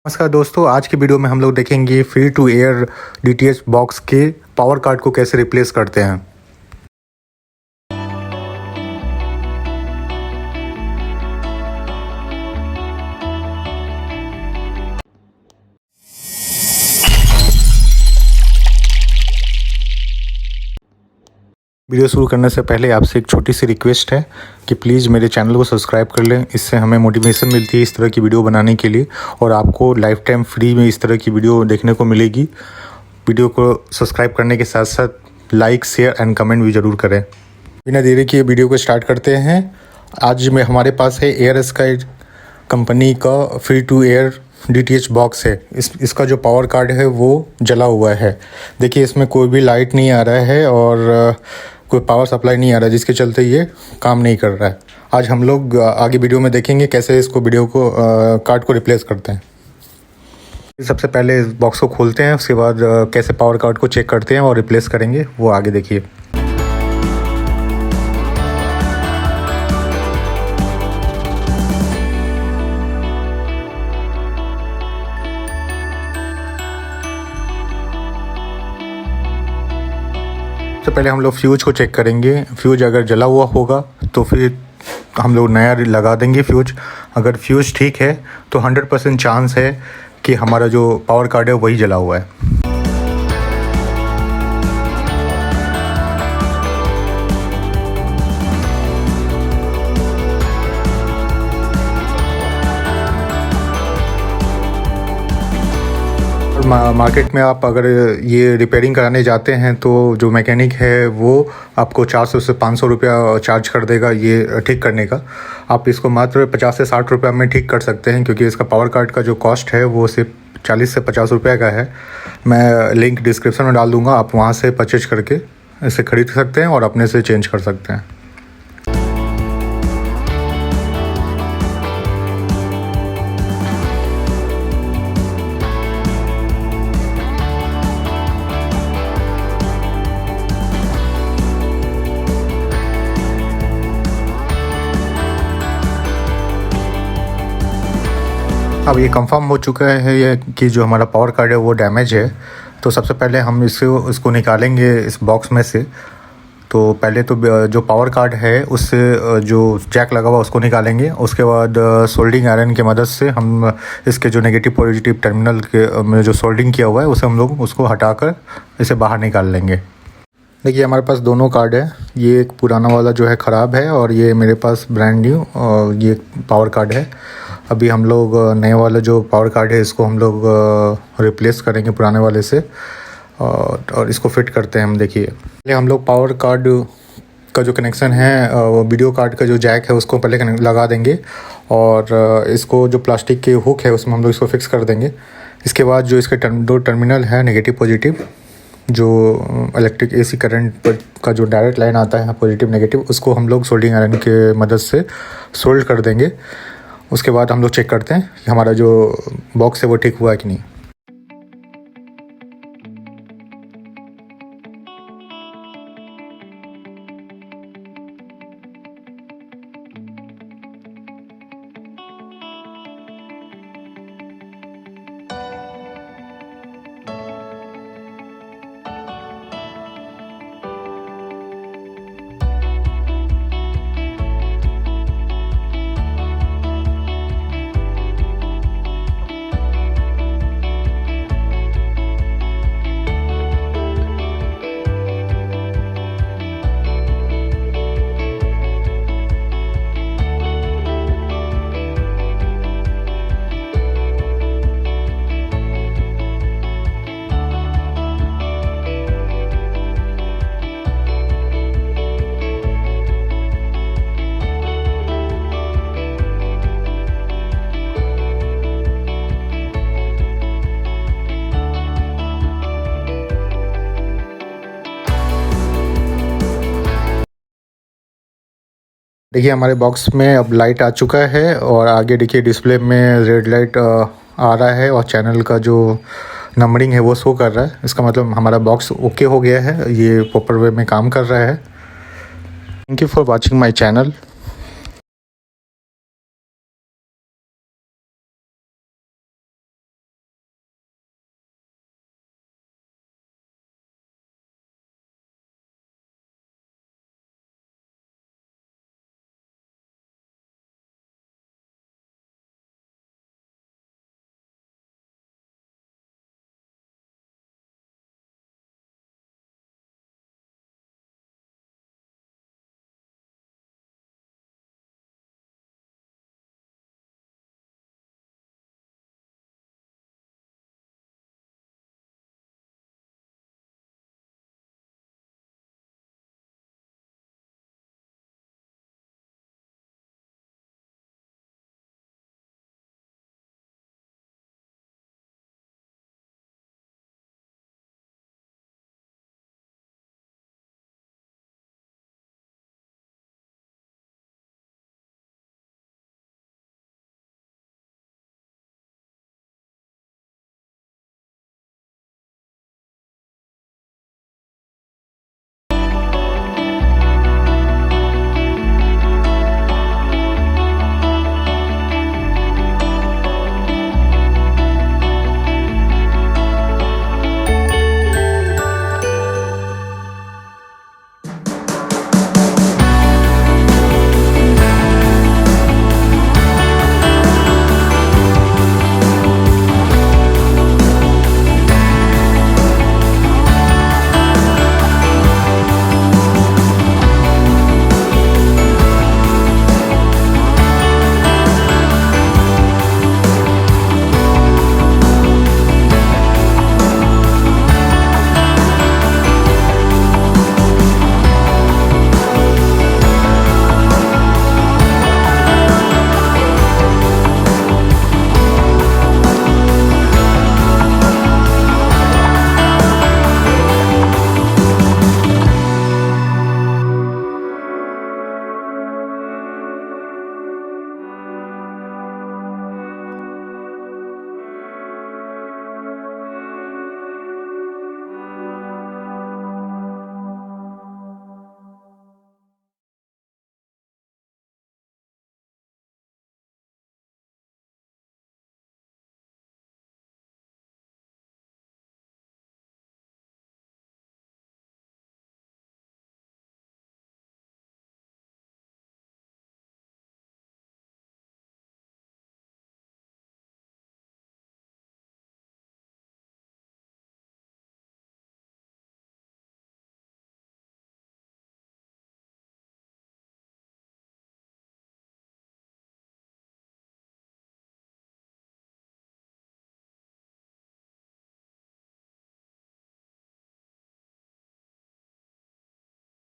नमस्कार दोस्तों, आज की वीडियो में हम लोग देखेंगे free to air DTH box के पावर कार्ड को कैसे रिप्लेस करते हैं। वीडियो शुरू करने से पहले आपसे एक छोटी सी रिक्वेस्ट है कि प्लीज़ मेरे चैनल को सब्सक्राइब कर लें। इससे हमें मोटिवेशन मिलती है इस तरह की वीडियो बनाने के लिए और आपको लाइफ टाइम फ्री में इस तरह की वीडियो देखने को मिलेगी। वीडियो को सब्सक्राइब करने के साथ साथ लाइक, शेयर एंड कमेंट भी ज़रूर करें। बिना देरी किए वीडियो को स्टार्ट करते हैं। आज में हमारे पास है एयर स्काई कंपनी का free to air DTH box है। इसका जो पावर कार्ड है वो जला हुआ है। देखिए, इसमें कोई भी लाइट नहीं आ रहा है और कोई पावर सप्लाई नहीं आ रहा है, जिसके चलते ये काम नहीं कर रहा है। आज हम लोग आगे वीडियो में देखेंगे कैसे इसको कार्ड को रिप्लेस करते हैं। सबसे पहले इस बॉक्स को खोलते हैं, उसके बाद कैसे पावर कार्ड को चेक करते हैं और रिप्लेस करेंगे वो आगे देखिए। सबसे पहले हम लोग फ्यूज को चेक करेंगे। फ्यूज अगर जला हुआ होगा तो फिर हम लोग नया लगा देंगे फ्यूज। अगर फ्यूज ठीक है तो 100% चांस है कि हमारा जो पावर कार्ड है वही जला हुआ है। मार्केट में आप अगर ये रिपेयरिंग कराने जाते हैं तो जो मैकेनिक है वो आपको 400 से 500 रुपया चार्ज कर देगा ये ठीक करने का। आप इसको मात्र 50 से 60 रुपया में ठीक कर सकते हैं, क्योंकि इसका पावर कार्ड का जो कॉस्ट है वो सिर्फ 40 से 50 रुपये का है। मैं लिंक डिस्क्रिप्शन में डाल दूँगा, आप वहाँ से परचेज करके इसे ख़रीद सकते हैं और अपने से चेंज कर सकते हैं। अब ये कंफर्म हो चुका है ये कि जो हमारा पावर कार्ड है वो डैमेज है। तो सबसे पहले हम इसको निकालेंगे इस बॉक्स में से। तो पहले तो जो पावर कार्ड है उससे जो जैक लगा हुआ उसको निकालेंगे। उसके बाद सोल्डिंग आयरन की मदद से हम इसके जो नेगेटिव पॉजिटिव टर्मिनल के में जो सोल्डिंग किया हुआ है उसे हम लोग उसको हटाकर इसे बाहर निकाल लेंगे। देखिए, हमारे पास दोनों कार्ड है। ये एक पुराना वाला जो है ख़राब है और ये मेरे पास ब्रांड न्यू ये पावर कार्ड है। अभी हम लोग नए वाला जो पावर कार्ड है इसको हम लोग रिप्लेस करेंगे पुराने वाले से और इसको फिट करते हैं हम। देखिए, पहले हम लोग पावर कार्ड का जो कनेक्शन है वो वीडियो कार्ड का जो जैक है उसको पहले लगा देंगे और इसको जो प्लास्टिक के हुक है उसमें हम लोग इसको फिक्स कर देंगे। इसके बाद जो इसके दो टर्मिनल है नेगेटिव पॉजिटिव, जो इलेक्ट्रिक एसी करंट का जो डायरेक्ट लाइन आता है पॉजिटिव नेगेटिव, उसको हम लोग सोल्डिंग आयरन के मदद से सोल्ड कर देंगे। उसके बाद हम लोग चेक करते हैं कि हमारा जो बॉक्स है वो ठीक हुआ है कि नहीं। देखिए, हमारे बॉक्स में अब लाइट आ चुका है और आगे देखिए डिस्प्ले में रेड लाइट आ रहा है और चैनल का जो नंबरिंग है वो शो कर रहा है। इसका मतलब हमारा बॉक्स ओके हो गया है, ये प्रॉपर वे में काम कर रहा है। Thank you for watching my channel.